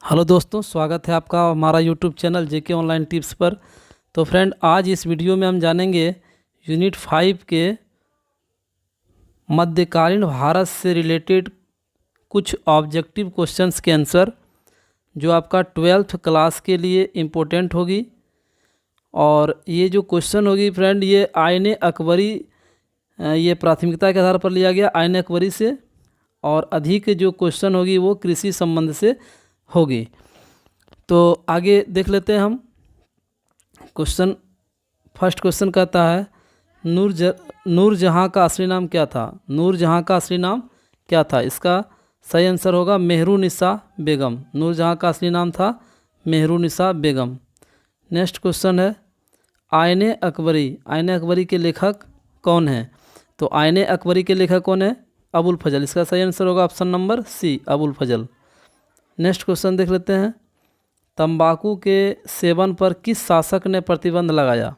Hello दोस्तों, स्वागत है आपका हमारा यूट्यूब चैनल जेके ऑनलाइन टिप्स पर। तो फ्रेंड, आज इस वीडियो में हम जानेंगे यूनिट 5 के मध्यकालीन भारत से रिलेटेड कुछ ऑब्जेक्टिव क्वेश्चंस के आंसर, जो आपका 12th क्लास के लिए इम्पोर्टेंट होगी। और ये जो क्वेश्चन होगी फ्रेंड, ये आईने अकबरी, ये प्राथमिकता के आधार पर लिया गया आईने अकबरी से, और अधिक जो क्वेश्चन होगी वो कृषि संबंध से होगी। तो आगे देख लेते हैं हम। क्वेश्चन, फर्स्ट क्वेश्चन कहता है नूरजहाँ का असली नाम क्या था। नूरजहाँ का असली नाम क्या था? इसका सही आंसर होगा मेहरुनिसा बेगम। नूरजहाँ का असली नाम था मेहरुनिसा बेगम। नेक्स्ट क्वेश्चन है आईने अकबरी। आईने अकबरी के लेखक कौन हैं? तो आईने अकबरी के लेखक कौन है? अबुल फजल। इसका सही आंसर होगा ऑप्शन नंबर सी, अबुल फजल। नेक्स्ट क्वेश्चन देख लेते हैं। तंबाकू के सेवन पर किस शासक ने प्रतिबंध लगाया?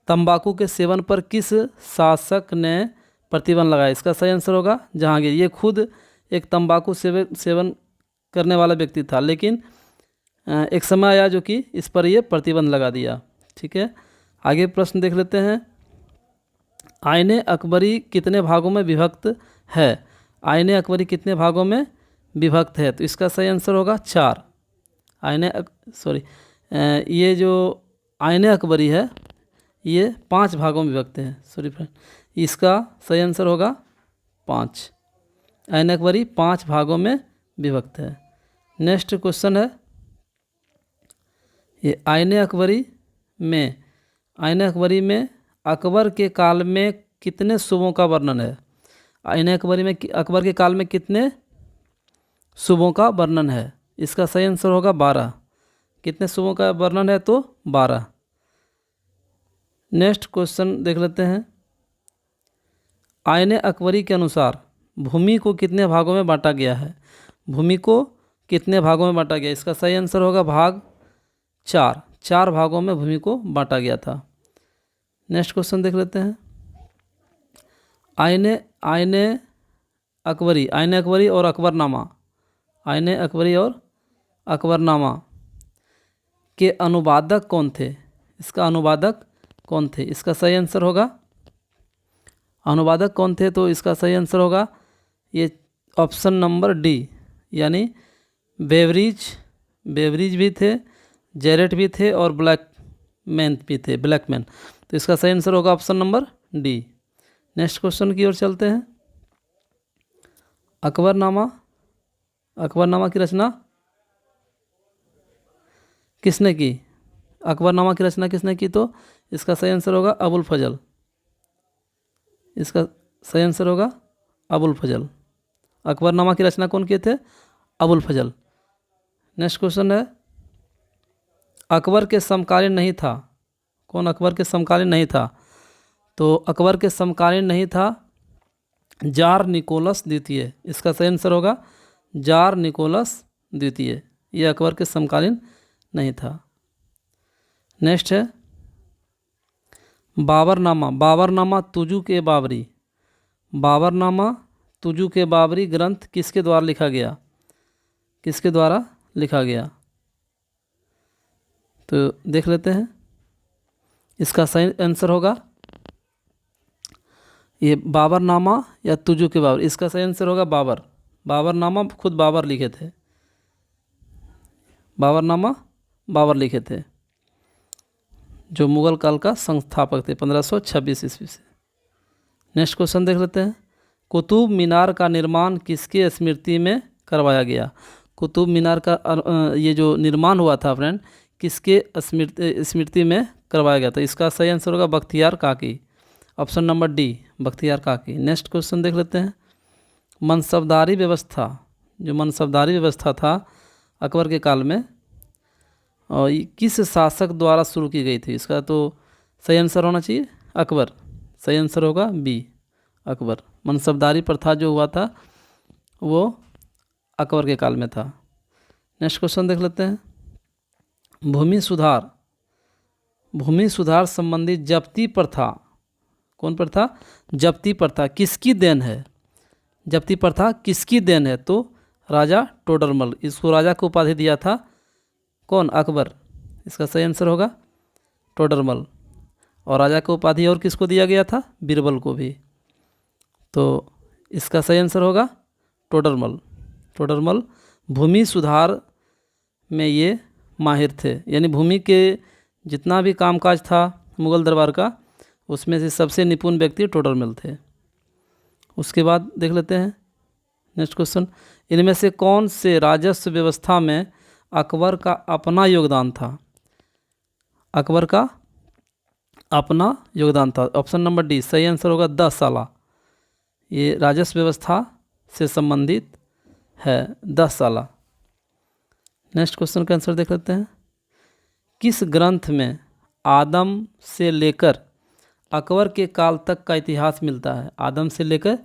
तंबाकू के सेवन पर किस शासक ने प्रतिबंध लगाया? इसका सही आंसर होगा जहांगीर। ये खुद एक तंबाकू सेवन करने वाला व्यक्ति था, लेकिन एक समय आया जो कि इस पर ये प्रतिबंध लगा दिया। ठीक है, आगे प्रश्न देख लेते हैं। आईने अकबरी कितने भागों में विभक्त है? आईने अकबरी कितने भागों में विभक्त है? तो इसका सही आंसर होगा 4। ये जो आईने अकबरी है ये 5 भागों में विभक्त है। सॉरी फ्रेंड, इसका सही आंसर होगा 5। आईने अकबरी 5 भागों में विभक्त है। नेक्स्ट क्वेश्चन है ये आईने अकबरी में अकबर के काल में कितने सूबों का वर्णन है? आईने अकबरी में अकबर के काल में कितने सूबों का वर्णन है? इसका सही आंसर होगा 12। कितने सूबों का वर्णन है? तो 12। नेक्स्ट क्वेश्चन देख लेते हैं। आईने अकबरी के अनुसार भूमि को कितने भागों में बांटा गया है? भूमि को कितने भागों में बांटा गया? इसका सही आंसर होगा भाग 4। 4 भागों में भूमि को बांटा गया था। नेक्स्ट क्वेश्चन देख लेते हैं। आईने अकबरी और अकबरनामा, आईने अकबरी और अकबरनामा के अनुवादक कौन थे? इसका अनुवादक कौन थे? इसका सही आंसर होगा, अनुवादक कौन थे? तो इसका सही आंसर होगा ये ऑप्शन नंबर डी, यानी बेवरिज भी थे, जेरेट भी थे और ब्लैकमैन भी थे, ब्लैकमैन। तो इसका सही आंसर होगा option number D. Next question की ओर चलते हैं। अकबरनामा की रचना किसने की? अकबरनामा की रचना किसने की? तो इसका सही आंसर होगा अबुल फजल। इसका सही आंसर होगा अबुल फजल। अकबरनामा की रचना कौन किए थे? अबुल फजल। नेक्स्ट क्वेश्चन है अकबर के समकालीन नहीं था। कौन अकबर के समकालीन नहीं था? तो अकबर के समकालीन नहीं था जार निकोलस द्वितीय। इसका सही आंसर होगा जार निकोलस द्वितीय। ये अकबर के समकालीन नहीं था। नेक्स्ट है बाबरनामा तुजु के बाबरी ग्रंथ किसके द्वारा लिखा गया? किसके द्वारा लिखा गया? तो देख लेते हैं। इसका सही आंसर होगा ये बाबरनामा या तुजु के बाबर। इसका सही आंसर होगा बाबरनामा खुद बाबर लिखे थे। बाबरनामा बाबर लिखे थे, जो मुगल काल का संस्थापक थे 1526 ईस्वी से। नेक्स्ट क्वेश्चन देख लेते हैं। कुतुब मीनार का निर्माण किसके स्मृति में करवाया गया? कुतुब मीनार का ये जो निर्माण हुआ था फ्रेंड, किसके स्मृति में करवाया गया था? इसका सही आंसर होगा बख्तियार काकी। ऑप्शन नंबर डी, बख्तियार काकी। नेक्स्ट क्वेश्चन देख लेते हैं। मनसबदारी व्यवस्था था अकबर के काल में, और किस शासक द्वारा शुरू की गई थी? इसका तो सही आंसर होना चाहिए अकबर। सही आंसर होगा बी, अकबर। मनसबदारी प्रथा जो हुआ था वो अकबर के काल में था। नेक्स्ट क्वेश्चन देख लेते हैं। भूमि सुधार संबंधी जब्ती प्रथा, कौन प्रथा? जब्ती प्रथा किसकी देन है? जब्ती प्रथा किसकी देन है? तो राजा टोडरमल। इसको राजा को उपाधि दिया था कौन? अकबर। इसका सही आंसर होगा टोडरमल। और राजा को उपाधि और किसको दिया गया था? बीरबल को भी। तो इसका सही आंसर होगा टोडरमल। टोडरमल भूमि सुधार में ये माहिर थे, यानी भूमि के जितना भी कामकाज था मुग़ल दरबार का, उसमें से सबसे निपुण व्यक्ति टोडरमल थे। उसके बाद देख लेते हैं नेक्स्ट क्वेश्चन, इनमें से कौन से राजस्व व्यवस्था में अकबर का अपना योगदान था? अकबर का अपना योगदान था। ऑप्शन नंबर डी सही आंसर होगा 10 साला। ये राजस्व व्यवस्था से संबंधित है 10 साला। नेक्स्ट क्वेश्चन का आंसर देख लेते हैं, किस ग्रंथ में आदम से लेकर अकबर के काल तक का इतिहास मिलता है? आदम से लेकर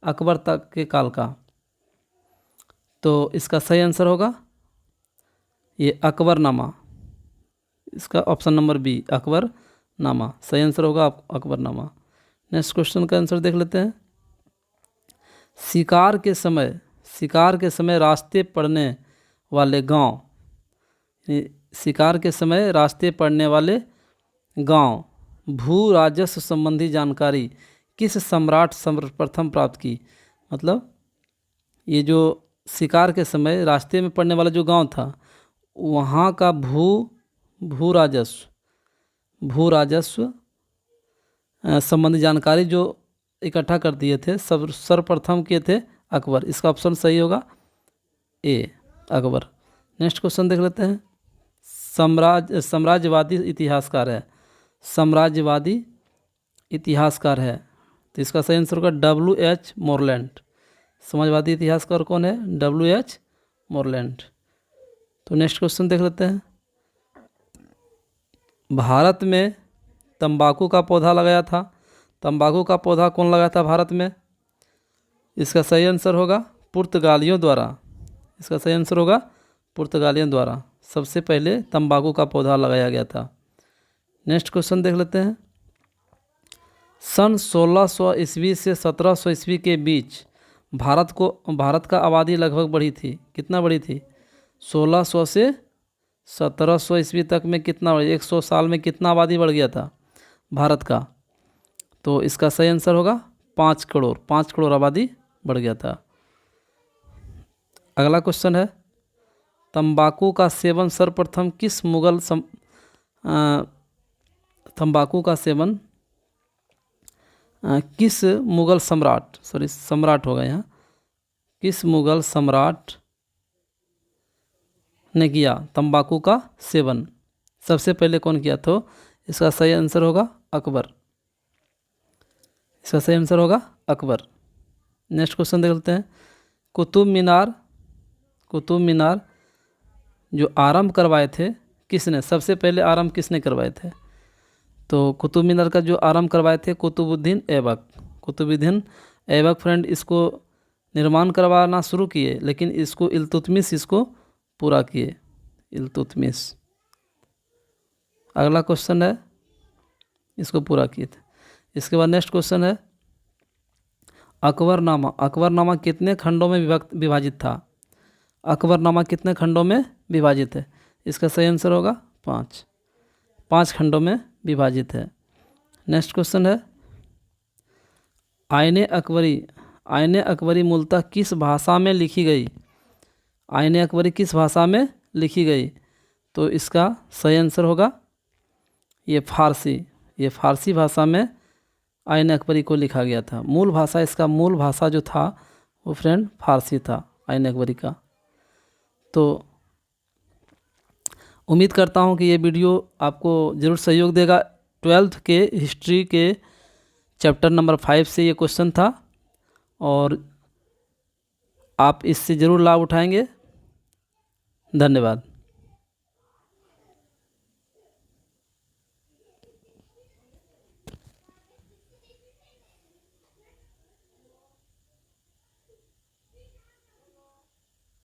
अकबर तक के काल का। तो इसका सही आंसर होगा ये अकबरनामा। इसका ऑप्शन नंबर बी अकबरनामा सही आंसर होगा अकबरनामा। नेक्स्ट क्वेश्चन का आंसर देख लेते हैं, शिकार के समय रास्ते पड़ने वाले गांव, शिकार के समय रास्ते पड़ने वाले गांव भू राजस्व संबंधी जानकारी किस सम्राट सर्वप्रथम प्राप्त की? मतलब ये जो शिकार के समय रास्ते में पड़ने वाला जो गांव था, वहाँ का भू राजस्व संबंधी जानकारी जो इकट्ठा कर दिए थे सर्वप्रथम किए थे अकबर। इसका ऑप्शन सही होगा ए अकबर। नेक्स्ट क्वेश्चन देख लेते हैं, साम्राज्यवादी इतिहासकार है, तो इसका सही आंसर होगा W.H. मोरलैंड। समाजवादी इतिहासकार कौन है? W.H. मोरलैंड। तो नेक्स्ट क्वेश्चन देख लेते हैं, भारत में तंबाकू का पौधा लगाया था, तंबाकू का पौधा कौन लगाया था भारत में? इसका सही आंसर होगा पुर्तगालियों द्वारा। इसका सही आंसर होगा पुर्तगालियों द्वारा सबसे पहले तंबाकू का पौधा लगाया गया था। नेक्स्ट क्वेश्चन देख लेते हैं, सन 1600 ईस्वी से 1700 ईस्वी के बीच भारत का आबादी लगभग बढ़ी थी। कितना बढ़ी थी? 1600 से 1700 ईस्वी तक में कितना बढ़ी? 100 साल में कितना आबादी बढ़ गया था भारत का? तो इसका सही आंसर होगा 5 करोड़ आबादी बढ़ गया था। अगला क्वेश्चन है, तंबाकू का सेवन सर्वप्रथम किस मुगल सम्राट होगा यहाँ, किस मुगल सम्राट ने किया तंबाकू का सेवन? सबसे पहले कौन किया? तो इसका सही आंसर होगा अकबर। इसका सही आंसर होगा अकबर। नेक्स्ट क्वेश्चन देख लेते हैं, कुतुब मीनार जो आरंभ करवाए थे किसने? सबसे पहले आरंभ किसने करवाए थे? तो कुतुब मीनार का जो आरंभ करवाए थे कुतुबुद्दीन ऐबक फ्रेंड इसको निर्माण करवाना शुरू किए, लेकिन इसको इल्तुतमिश इसको पूरा किए, इल्तुतमिश। अगला क्वेश्चन है, इसको पूरा किए थे। इसके बाद नेक्स्ट क्वेश्चन है, अकबरनामा कितने खंडों में विभाजित था? अकबरनामा कितने खंडों में विभाजित है? इसका सही आंसर होगा 5 खंडों में विभाजित है। नेक्स्ट क्वेश्चन है, आईने अकबरी मूलतः किस भाषा में लिखी गई? आईने अकबरी किस भाषा में लिखी गई? तो इसका सही आंसर होगा ये फारसी भाषा में आईने अकबरी को लिखा गया था। मूल भाषा जो था वो फ्रेंड फारसी था आईने अकबरी का। तो उम्मीद करता हूँ कि ये वीडियो आपको ज़रूर सहयोग देगा। 12th के हिस्ट्री के चैप्टर नंबर 5 से ये क्वेश्चन था और आप इससे ज़रूर लाभ उठाएंगे। धन्यवाद।